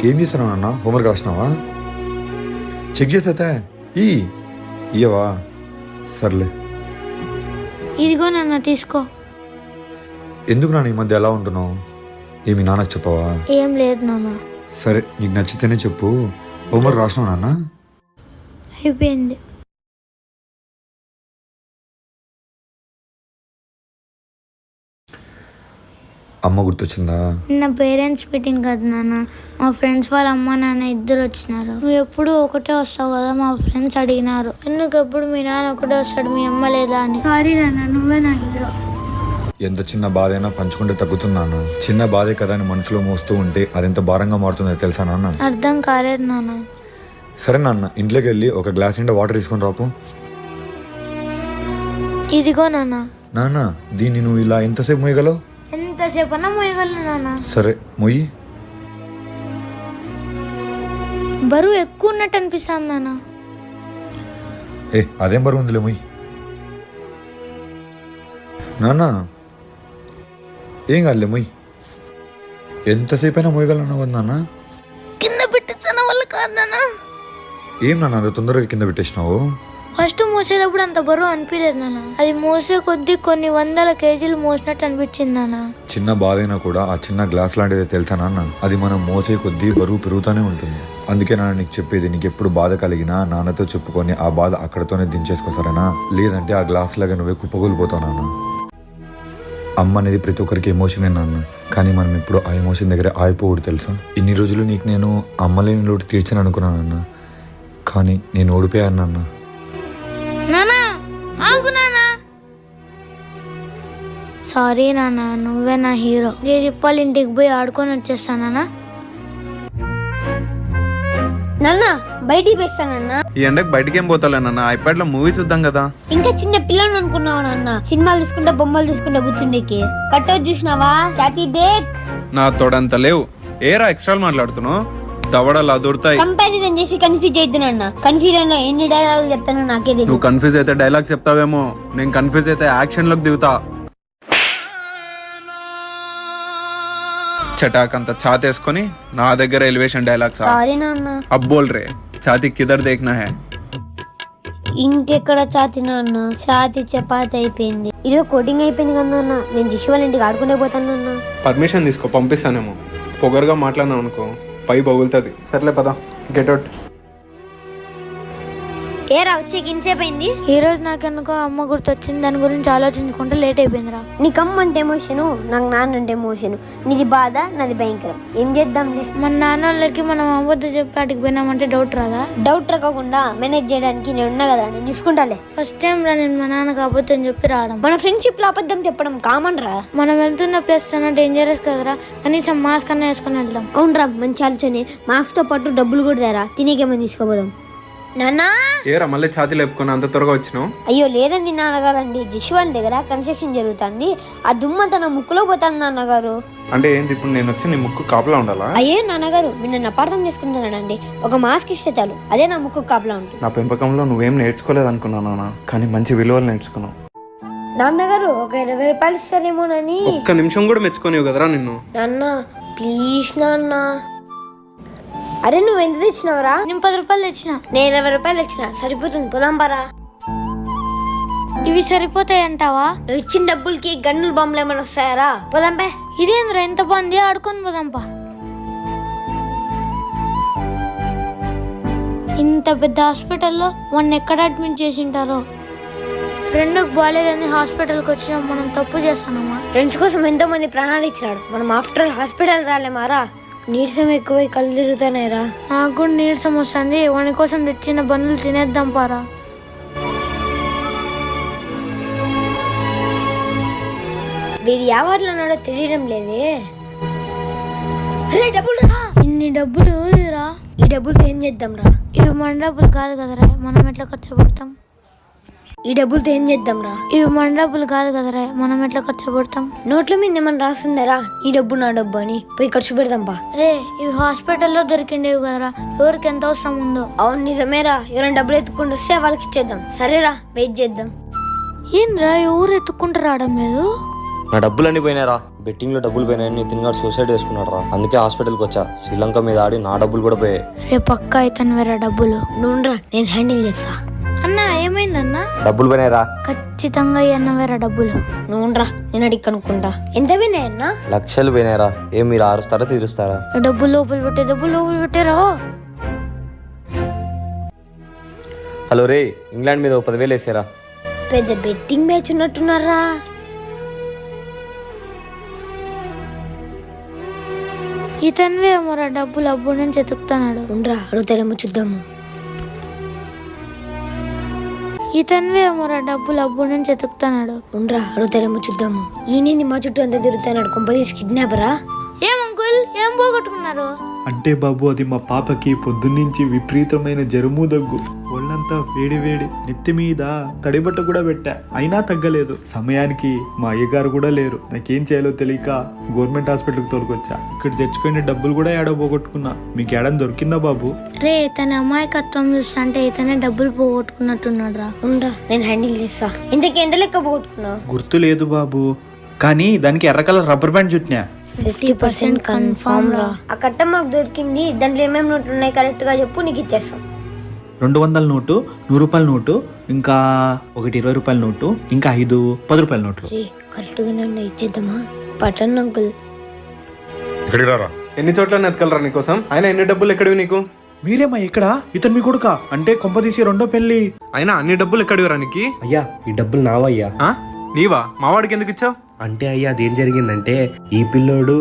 ఏం చేస్తున్నావు అన్న? హోంవర్క్ రాసినావా? చెక్ చేసేతే ఇయ్యవా? సర్లే. ఇదిగో నాన్న తీసుకో. ఎందుకు నాన్న ఈ మధ్య ఎలా ఉంటున్నావు? ఏమి నాన్నకు చెప్పవా? ఏం లేదు నాన్న. సరే, నీకు నచ్చితేనే చెప్పు. హోంవర్క్ రాసినావు నాన్న? అయిపోయింది. అమ్మ గుర్తొచ్చిందా? నిన్న పేరెంట్స్ మీటింగ్ కదా నాన్న. మా ఫ్రెండ్స్ వాళ్ళ అమ్మ నాన్న ఇద్దరు వచ్చినారు. నువ్వు ఎప్పుడు ఒకటే వస్తావు కదా, మా ఫ్రెండ్స్ అడిగినారు ఎందుకు ఎప్పుడు మీ నాన్న ఒకటే వస్తాడు, మీ అమ్మ లేదా అని. సారీ నాన్న, నువ్వే నా హీరో. ఎంత చిన్న బాధ అయినా పంచుకుంటే తగ్గుతున్నాను. చిన్న బాధే కదా అని మనసులో మోస్తూ ఉంటే అదెంత భారంగా మారుతుందో తెలుసా నాన్న? అర్థం కాలేదు నాన్న. సరే నాన్న, ఇంట్లోకి వెళ్ళి ఒక గ్లాస్ నిండా వాటర్ తీసుకొని రాపు. ఇదిగో నాన్న. నాన్న, దీన్ని నువ్వు ఇలా ఎంతసేపు మోయగలవు? ఎంతసేపు అన్నా మోయగలను నాన్న. సరే మొయ్యి. బరువు ఎక్కువ ఉన్నట్టు అనిపిస్తుంది నాన్న. అదేం బరువు ఉందిలే, మొయ్యి. నాన్న ఏం కాదులే, మొయ్యి. ఎంతసేపు అయినా మోయగలను నాన్న. కింద పెట్టిన వల్ల కాదు నాన్న. ఏం నాన్న అంత తొందరగా కింద పెట్టేసినావు? ఫస్ట్ మోసేటప్పుడు అంత బరువు అనిపించలేదు నాన్న. అది మోసే కొద్దీ కొన్ని వందల కేజీలు మోసినట్టు అనిపించింది నాన్న. చిన్న బాధ అయినా కూడా ఆ చిన్న గ్లాస్ లాంటిది తెలుసా నాన్న? అది మనం మోసే కొద్దీ బరువు పెరుగుతూనే ఉంటుంది. అందుకే నాన్న నీకు చెప్పేది, నీకు ఎప్పుడు బాధ కలిగినా నాన్నతో చెప్పుకొని ఆ బాధ అక్కడతోనే దించేసుకో, సరేనా? లేదంటే ఆ గ్లాస్ లాగా నువ్వే కుప్పగూలిపోతావు నాన్న. అమ్మ అనేది ప్రతి ఒక్కరికి ఎమోషనే నాన్న, కానీ మనం ఇప్పుడు ఆ ఎమోషన్ దగ్గర ఆగిపోకూడదు తెలుసా? ఇన్ని రోజులు నీకు నేను అమ్మలేని లోటు తీర్చని అనుకున్నానన్న, కానీ నేను ఓడిపోయాను నాన్న. సారీ నాన్న, నువ్వే నా హీరో. వాళ్ళ ఇంటికి పోయి ఆడుకొని వచ్చేస్తానా? నాన్న బయటికి వేస్తానన్నా. ఈ ఎండకు బయటికి ఏం పోతాలేనన్నా, ఐప్యాడ్ లో మూవీ చూద్దాం కదా. ఇంకా చిన్న పిల్లని అనుకున్నావు నాన్న, సినిమాలు చూసుకుంటా బొమ్మలు చూసుకుంటా కూర్చుండేకి. కట్టో చూసినావా? ఛాతీ దేక్. నా తోడంత లేవు. ఏరా ఎక్స్ట్రాలు మాట్లాడుతున్నావు? దవడలా దొరుకుతాయి. కంపారిజన్ చేసి కన్ఫ్యూజ్ అయితే నాన్న. కన్ఫ్యూజన్ లో ఎన్ని డైలాగులు చెప్తానో నాకే తెలియదు. నువ్వు కన్ఫ్యూజ్ అయితే డైలాగ్ చెప్తావేమో, నేను కన్ఫ్యూజ్ అయితే యాక్షన్ లోకి దిగుతా. చటాక్ అంత ఛాతేసుకొని నా దగ్గర ఎలివేషన్ డైలాగ్స్. సారీ నాన్న. अब बोल रे ఛాతీ కిదర్ देखना है. ఇంకెక్కడ ఛాతీ నాన్న, ఛాతీ చపాతి అయిపోయింది. ఇదో కోటింగ్ అయిపోయింది కదా నాన్న. నేను జిషు వాళ్ళ ఇంటికి ఆడుకునే పోతాను నాన్న. పర్మిషన్ తీసుకో, పంపిస్తానేమో. పొగరుగా మాట్లాడినావు అనుకో పై పగులుతుంది. సర్లే పద, గెట్ అవుట్. ఏరా వచ్చేకి ఇన్సేపు అయింది. ఈ రోజు నాకెందుకో అమ్మ గుర్తొచ్చింది. దాని గురించి ఆలోచించుకుంటే లేట్ అయిపోయిందిరా. నీకు అమ్మ అంటే ఎమోషను, నాకు నాన్న అంటే ఎమోషను. నీది బాధ, నాది భయంకరం. ఏం చేద్దాంలే. మన నాన్న వాళ్ళకి మనం అబద్ధం చెప్పి అడిగి పోయినామంటే డౌట్ రాదా? డౌట్ రాకుండా మేనేజ్ చేయడానికి నేను ఉన్నా కదా, నేను చూసుకుంటాలే. ఫస్ట్ టైం రా నేను మా నాన్నకి అబద్ధం చెప్పి రావడం. మన ఫ్రెండ్షిప్ లో అబద్ధం చెప్పడం కామన్ రా. మనం వెళ్తున్న ప్లేస్ అన్న డేంజరస్ కదరా, కనీసం మాస్క్ అన్న వేసుకొని వెళ్దాం. అవునరా, మంచి ఆలోచనే. మాస్క్ తో పాటు డబ్బులు కూడా తేరా, తినేకేమని తీసుకోపోదాం. నాన్నా ఏరా మళ్ళీ ఛాతీ లేపుకొని అంత త్వరగా వచ్చినావు? అయ్యో లేదండి నాన్నగారండి, జిషు వాళ్ళ దగ్గర కన్స్ట్రక్షన్ జరుగుతుంది. ఆ దుమ్మంతా నా ముక్కులో పోతుంది నాన్నగారు. అంటే ఏంది ఇప్పుడు నేను వచ్చి నీ ముక్కు కాపలా ఉండాలా? అయ్యే నాన్నగారు, మీరు నన్ను అపార్థం చేసుకుంటున్నానండి. ఒక మాస్క్ ఇస్తే చాలు, అదే నా ముక్కు కాపలా ఉంటుంది. నా పెంపకంలో నువ్వేం నేర్చుకోలేదు అనుకున్నాను, కానీ మంచి విలువలు నేర్చుకున్నావు. నాన్నగారు ఒక 20 రూపాయలు ఇస్తారేమోనని. ఒక్క నిమిషం కూడా మెచ్చుకోనివు కదరా నిన్ను. నాన్న ప్లీజ్ నాన్న. అరే నువ్వు ఎంత తెచ్చినావురా? నేను 10 రూపాయలు తెచ్చిన. నేను 20 రూపాయలు తెచ్చిన, సరిపోతుంది. పోదాం బారా. ఇవి సరిపోతాయి అంటావా? నువ్వు ఇచ్చిన డబ్బులకి గన్నులు బొమ్మలు ఏమైనా వస్తాయారా? పోదాం పే. ఇదేంద్రా ఎంత బాగుంది, ఆడుకొని పోదాంపా. ఇంత పెద్ద హాస్పిటల్లో వన్ ఎక్కడ అడ్మిట్ చేసింటారో. ఫ్రెండ్కి బాగాలేదని హాస్పిటల్కి వచ్చినా మనం తప్పు చేస్తున్నామా? ఫ్రెండ్స్ కోసం ఎంతో మంది ప్రాణాలు ఇచ్చినాడు, మనం ఆఫ్టర్ ఆల్ హాస్పిటల్ రాలేమారా? నీరసం ఎక్కువై కళ్ళు తిరుగుతానేరా. నాకు కూడా నీరసం వస్తుంది. వాని కోసం తెచ్చిన బండ్లు తినేద్దాం పారా. వీడి యావార్లో ఉన్నాడో తెలియడం లేదే. ఇన్ని డబ్బులు రా. ఈ డబ్బులతో ఏం చేద్దాం రా? ఇవి మన డబ్బులు కాదు కదరా, మనం ఎట్లా ఖర్చు పెడతాం? ఈ డబ్బులతో ఏం చేద్దాం రా? ఇవి మన డబ్బులు కాదు కదరా, మనం ఎట్లా ఖర్చు పెడతాం? నోట్ల మీద ఏమన్నా రాస్తుందరా, ఈ డబ్బు నా డబ్బు అని? పోయి ఖర్చు పెడదాం పా. రే ఇవి హాస్పిటల్లో దొరికిండేవి కదరా, ఎవరికి ఎంత అవసరం ఉందో. అవును నిజమేరా, ఎవరైనా డబ్బులు ఎత్తుకుంటూ వస్తే వాళ్ళకి ఇచ్చేద్దాం. సరేరా, వెయిట్ చేద్దాం. ఏంరా ఎవరు ఎత్తుకుంటూ రావడం లేదు? నా డబ్బులన్నీ పోయినారా? బెట్టింగ్ లో డబ్బులు పోయినాయని నితిన్ గారు సూసైడ్ చేసుకున్నాడు రా. అందుకే హాస్పిటల్కి వచ్చా. శ్రీలంక మీద ఆడి నా డబ్బులు కూడా పోయాయి. రేపు పక్క అవుతాను వేరే డబ్బులు. నువ్వురా, నేను హ్యాండిల్ చేస్తా. అన్న ఏమైందన్నా? డబ్బులు పోయినాయి రా. ఖచ్చితంగా అన్న వేరే డబ్బులు. నువ్వురా, నేను అడిగి కనుక్కుంటా. ఎంత వినాయన్నా? లక్షలు పోయినాయి రా. ఏం మీరు ఆరుస్తారా తీరుస్తారా? డబ్బులు లోపల పెట్టారా? హలో రే, ఇంగ్లాండ్ మీద 10,000 వేసారా. పెద్ద బెట్టింగ్ మ్యాచ్ ఉన్నట్టున్నారా? ఇతనివే ఏమోరా డబ్బులు అబ్బు నుంచి ఎతుకుతున్నాడు. ఉండరా, అడుగుతాడేమో చూద్దాము. ఇతనివే ఏమోరా డబ్బులు అబ్బు నుంచి ఎతుకుతున్నాడు. ఉండరా, అడుగుతాడేమో చూద్దాము. ఈయన మా చుట్టూ అంతా తిరుగుతున్నాడు. కొంపదీసి కిడ్నాపరా? ఏం అంకుల్, ఏం పోగొట్టుకున్నారు? అంటే బాబు, అది మా పాపకి పొద్దున్నుంచి విపరీతమైన జరుము దగ్గు, ఒళ్ళంతా వేడి వేడి, నెత్తి మీద తడిబట్ట కూడా పెట్టా, అయినా తగ్గలేదు. సమయానికి మా అయ్యగారు కూడా లేరు. నాకేం చేయాలో తెలియక గవర్నమెంట్ హాస్పిటల్కి తోలుకొచ్చా. ఇక్కడ తెచ్చుకునే డబ్బులు కూడా ఏడో పోగొట్టుకున్నా. మీకు ఏడని దొరికిందా బాబు? రే, తన అమాయకత్వం చూస్తుంటే ఇతనే డబ్బులు పోగొట్టుకున్నట్టున్నాడు రా. ఉండరా, నేను హ్యాండిల్ చేస్తా. ఇంతకీ ఎంత లెక్క పోగొట్టుకున్నావు? గుర్తు లేదు బాబు, కానీ దానికి ఎర్ర కలర్ రబ్బర్ బ్యాండ్ చుట్టినా. 50% కన్ఫర్మ్ రా. ఆ కట్ట మాకు దొరికింది. దాంట్లో ఏమేమి నోట్లు ఉన్నాయి కరెక్ట్ గా చెప్పు, నీకు ఇచ్చేస్తాం. 200 నోటు, 100 రూపాయల నోటు, ఇంకా ఒకటి 20 రూపాయల నోటు, ఇంకా 5 10 రూపాయల నోట్లు. కరెక్ట్ గానే ఉన్నాయి, ఇచ్చేద్దామా? పట్టండి అంకుల్. ఇక్కడికి రారా. ఎన్ని చోట్ల నెతకలరా నీకోసం? అయినా ఎన్ని డబ్బులు ఎక్కడివి నీకు? మీరేమా ఇక్కడ? ఇతను మీ కొడుకా? అంటే కొంపదీసి రెండో పెళ్లి. అయినా అన్ని డబ్బులు ఎక్కడివిరా నీకు? అయ్యా, ఈ డబ్బులు నావయ్యా. నీవా? మావాడికి ఎందుకు ఇచ్చావు? అంటే అయ్యా, అదేం జరిగిందంటే ఈ పిల్లోడు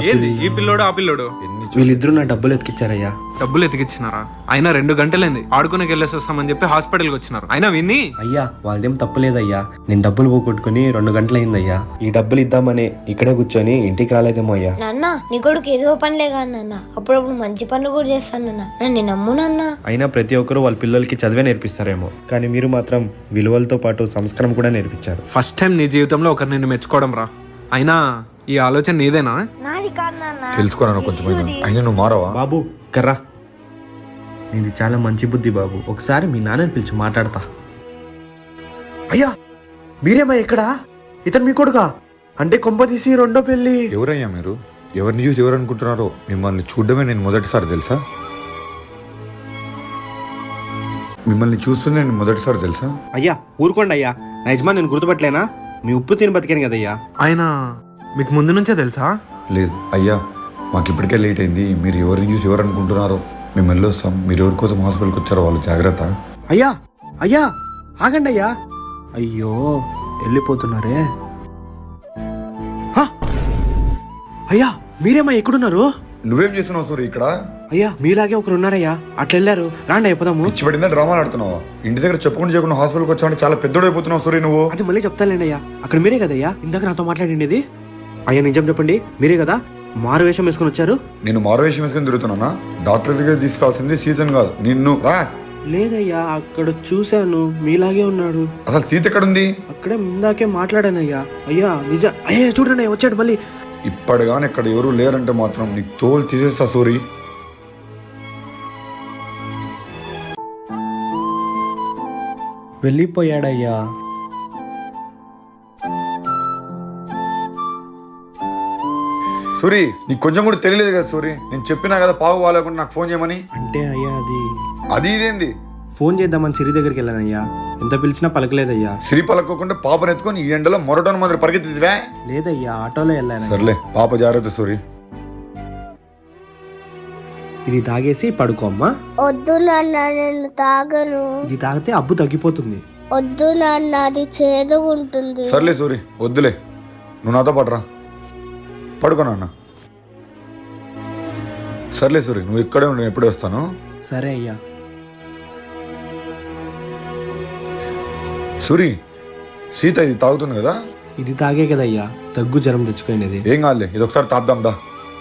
ఏంది ఈ పిల్లోడు ఆ పిల్లోడు? వీళ్ళిద్దరూ నా డబ్బులు ఎత్తికిచ్చారయ్యా. డబ్బులు ఎతికిచ్చినారా? అయినా 2 గంటలైంది ఆడుకునే వెళ్ళేసి వస్తామని చెప్పి హాస్పిటల్కి వచ్చినారు. అయినా విన్ని అయ్యా, వాళ్ళదేం తప్పులేదయ్యా. నేను డబ్బులు పోగొట్టుకుని 2 గంటలైందయ్యా. ఈ డబ్బులు ఇద్దామని ఇక్కడే కూర్చొని ఇంటికి రాలేదేమో అయ్యా. నాన్న, నీ కొడుకు ఏదో పనిలే కాదు నాన్న, అప్పుడప్పుడు మంచి పనులు కూడా చేస్తాను నాన్న. నన్ను నమ్ము నాన్న. అయినా ప్రతి ఒక్కరు వాళ్ళ పిల్లలకి చదివే నేర్పిస్తారేమో, కానీ మీరు మాత్రం విలువలతో పాటు సంస్కారం కూడా నేర్పించారు. ఫస్ట్ టైం నీ జీవితంలో ఒకరు నిన్ను మెచ్చుకోవడం రా. అయినా ఈ ఆలోచన నీదేనా? నాది కాదు నాన్న. తెలుసుకోరా కొంచెం. అయినా నువ్వు మారవా? బాబు కర్రా, ఇది చాలా మంచి బుద్ధి బాబు. ఒకసారి మీ నాన్నని పిలిచి మాట్లాడతా. అయ్యా, మీరేమా ఇక్కడ? ఇతను మీ కొడుకా? అంటే కొంపదీసి రెండో పెళ్లి. ఎవరయ్యా మీరు? ఎవరిని చూసి ఎవరు అనుకుంటున్నారో? మిమ్మల్ని చూడడమే నేను మొదటిసారి తెలుసా? మిమ్మల్ని చూస్తుంది నేను మొదటిసారి తెలుసా? అయ్యా ఊరుకోండి అయ్యా, నా యజమాని నేను గుర్తుపట్టలేనా? మీ ఉప్పు తిని బతికాను కదయ్యా. అయినా మీకు ముందు నుంచే తెలుసా? లేదు అయ్యా, మాకు ఇప్పటికే లేట్ అయింది. మీరు ఎవరిని చూసి ఎవరు అనుకుంటున్నారో? మేము వెళ్ళొస్తాం. మీరు ఎవరి కోసం హాస్పిటల్కి వచ్చారో వాళ్ళు జాగ్రత్త. అయ్యా అయ్యా ఆగండి అయ్యా. అయ్యో వెళ్ళిపోతున్నారే. అయ్యా మీరేమా ఎక్కడున్నారు? నువ్వేం చేస్తున్నావు సూరి ఇక్కడ? అయ్యా మీలాగే ఒకరు ఉన్నారయ్యా, అట్లా వెళ్ళారు. రాండి అయిపోదాము. పిచ్చి పడిందా? డ్రామాలు ఆడుతున్నావా? ఇంటి దగ్గర చెప్పుకుంటూ చేయకుండా హాస్పిటల్కి వచ్చావంటే చాలా పెద్దోడు అయిపోతున్నావు సూరి నువ్వు. అది మళ్ళీ చెప్తానులేండి అయ్యా. అక్కడ మీరే కదయ్యా ఇందాక నాతో మాట్లాడిండేది. అయ్యా నిజం చెప్పండి, మీరే కదా మారు వేషం వేసుకుని వచ్చారు? నేను మారువేషం వేసుకుని తిరుగుతున్నానా? డాక్టర్ దగ్గర తీసుకురావాల్సింది సీజన్ కాదు నిన్ను. రా. లేదయ్యా, అక్కడ చూశాను మీలాగే ఉన్నాడు. అసలు సీత ఎక్కడుంది? అక్కడే ముందాకే మాట్లాడానయ్యా. అయ్యా నిజ. అయ్యా చూడండి అయ్యా వచ్చాడు మళ్ళీ. ఇప్పటిగాని ఇక్కడ ఎవరు లేరంటే మాత్రం నీకు తోలు తీసేస్తా సూరి. వెళ్ళిపోయాడయ్యా. సూరి నీకు కొంచెం కూడా తెలియలేదు కదా సూరి? నేను చెప్పినా కదా పావు వాళ్ళకుండా నాకు ఫోన్ చేయమని. అంటే అయ్యా అది ఇదేంది? ఫోన్ చేద్దామని సిరి దగ్గరికి వెళ్ళానయ్యా. ఎంత పిలిచినా పలకలేదయ్యా. సిరి పలకోకుండా పాపను ఎత్తుకొని ఈ ఎండలో మొరటోని మాదిరి పరిగెత్తివే. లేదయ్యా, ఆటోలో వెళ్ళాను. సర్లే పాప జాగ్రత్త సూరి. ఇది తాగేసి పడుకోమ్మా. వద్దు నాన్న, నేను తాగను. ఇది తాగితే అబ్బు తగ్గిపోతుంది. వద్దు నాన్న, అది చేదుగుంటుంది. సర్లే సూరి వద్దులే, నువ్వు నాతో పడరా. పడుకోనా అన్న? సర్లే సూరి నువ్వు ఇక్కడే ఉండి, నేను ఎప్పుడే వస్తాను. సరే అయ్యా. సూరి సీత ఇది తాగుతుంది కదా? ఇది తాగే కదయ్యా దగ్గు జ్వరం తెచ్చుకునేది. ఏం కాదులే, ఇది ఒకసారి తాద్దాం దా.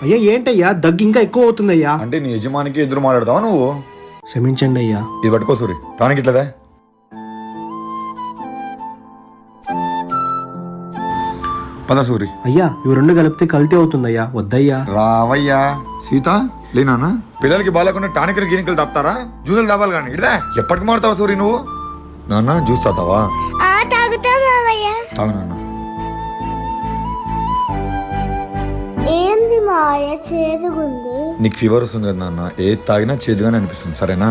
అయ్యా ఏంటయ్యా, దగ్గు ఇంకా ఎక్కువ అవుతుందయ్యా. అంటే నీ యజమానికి ఎదురు మాట్లాడతావా నువ్వు? క్షమించండి అయ్యా. ఇది పట్టుకో సూరి, టానిక్ ఇట్లదే. పద సూరి. అయ్యా ఇవి రెండు కలిపితే కల్తీ అవుతుందయ్యా, వద్దయ్యా. రావయ్యా. సీత లేనా? పిల్లలకి బాగాలేకుండా టానికలు గినికలు తప్పుతారా? జ్యూసులు తావాలి కానీ ఇడదా. ఎప్పటికి మారుతావా సూరి నువ్వు? నాన్న జ్యూస్ తాతావా? తాగు నాన్న. మాయ చేదుగుంది. నీకు ఫీవర్ వస్తుంది కదా నాన్న, ఏది తాగినా చేదుగానే అనిపిస్తుంది, సరేనా?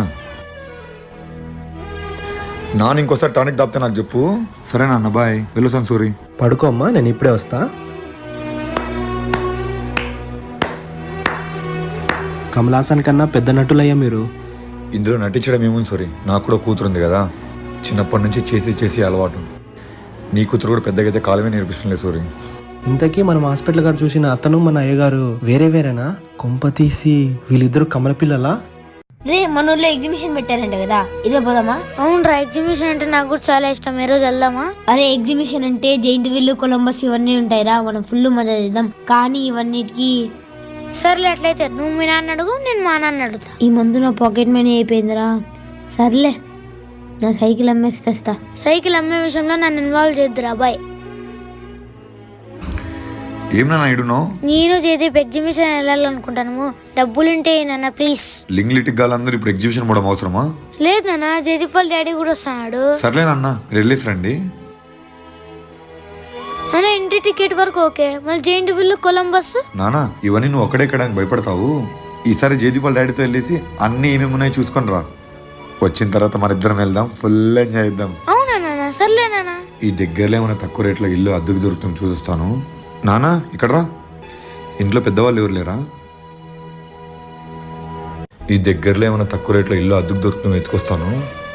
నాన్న ఇంకోసారి టానిక్ దాపితే నాకు చెప్పు, సరేనా అన్న? బాయ్, వెళ్ళొస్తాను సూరి. పడుకో అమ్మా, నేను ఇప్పుడే వస్తా. కమలాసన్ కన్నా పెద్ద నటులయ్యా మీరు. ఇందులో నటించడం ఏముంది సూరి, నాకు కూడా కూతురు ఉంది కదా, చిన్నప్పటి నుంచి చేసి చేసి అలవాటు. నీ కూతురు కూడా పెద్దగా అయితే కాలమే నేర్పిస్తుంది సూరి. ఇంతకీ మనం హాస్పిటల్ గారు చూసిన అతను మన అయ్యగారు వేరే వేరేనా? కొంప తీసి వీళ్ళిద్దరు కమల పిల్లలా? రే మన ఊర్లో ఎగ్జిబిషన్ పెట్టారంట కదా, ఇదే పోదామా? అవునరా, ఎగ్జిబిషన్ అంటే నాకు కూడా చాలా ఇష్టం. ఈ రోజు వెళ్దామా? అరే ఎగ్జిబిషన్ అంటే జైంట్ వీల్, కొలంబస్ ఇవన్నీ ఉంటాయిరా, మనం ఫుల్ మజా చేద్దాం. కానీ ఇవన్నిటికి సర్లే, అట్లయితే నువ్వు మీ నాన్న అడుగు, నేను మా నాన్న అడుగుతా. ఈ మందు నా పాకెట్ మనీ అయిపోయిందిరా. సర్లే, నా సైకిల్ అమ్మేసి తెస్తా. సైకిల్ అమ్మే విషయంలో నన్ను ఇన్వాల్వ్ చేద్దురా బాయ్. ఏం నాన్న ఇడున్నావు? నేను జయదీప్ ఎగ్జిబిషన్ వెళ్ళాలనుకుంటాను, డబ్బులుంటే నాన్న ప్లీజ్. లింగ్ లిటిక్ గాలందరూ ఇప్పుడు ఎగ్జిబిషన్ పోవడం అవసరమా? లేదు నాన్న, జయదీప్ వాళ్ళ డాడీ కూడా వస్తున్నాడు. సర్లే నాన్న, మీరు వెళ్ళేసి రండి. నాన్న ఇంటి టికెట్ వరకు ఓకే, మళ్ళీ జైంట్ వీల్, కొలంబస్. నానా, ఇవన్నీ నువ్వు ఒక్కడే ఎక్కడానికి భయపడతావు. ఈసారి జయదీప్ వాళ్ళ డాడీతో వెళ్ళేసి అన్ని ఏమేమి ఉన్నాయో చూసుకొని రా. వచ్చిన తర్వాత మన ఇద్దరం వెళ్దాం, ఫుల్ ఎంజాయ్ చేద్దాం. అవునా నాన్న? సర్లే నాన్న. ఈ దగ్గరలో ఏమైనా తక్కువ రేట్లో ఇల్లు అద్దెకు దొరుకుతుంది చూస్తాను. నానా ఇక్కడ రా, ఇంట్లో పెద్దవాళ్ళు ఎవరు లేరా? ఈ దగ్గరలో ఏమైనా తక్కువ రేట్లో ఇల్లు అద్దెకు దొరుకుతుంది ఎత్తుకొస్తాను,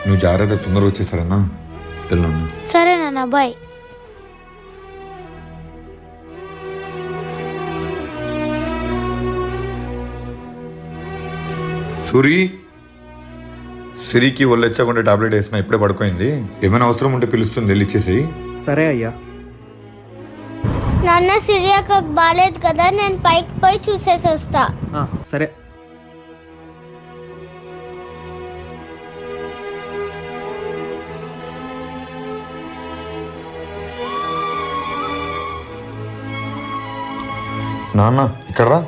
నువ్వు జాగ్రత్త, తొందరగా వచ్చేసారన్నా. వెళ్ళాను. సరే నాన్న, బాయ్. సూరి, సిరికి ఒళ్ళెచ్చకుండా టాబ్లెట్ వేసిన, ఇప్పుడే పడుకోయింది. ఏమైనా అవసరం ఉంటే పిలుస్తుంది, వెళ్ళి ఇచ్చేసి. సరే అయ్యా. నాన్న సిరియాకు బాలేదు కదా, నేను పైకి పోయి చూసేసి వస్తా. సరే. నాన్న ఇక్కడ రా,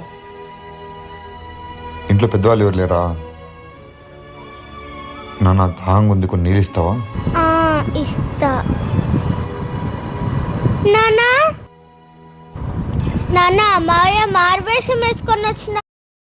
ఇంట్లో పెద్దవాళ్ళు ఎవరు లేరా? నాన్న దాహంగా ఉంది, కొన్ని నీళ్ళు ఇస్తావా? ఇస్తా. నాన్న నాన్న, మాయ మారువేషం వేసుకొని వచ్చిన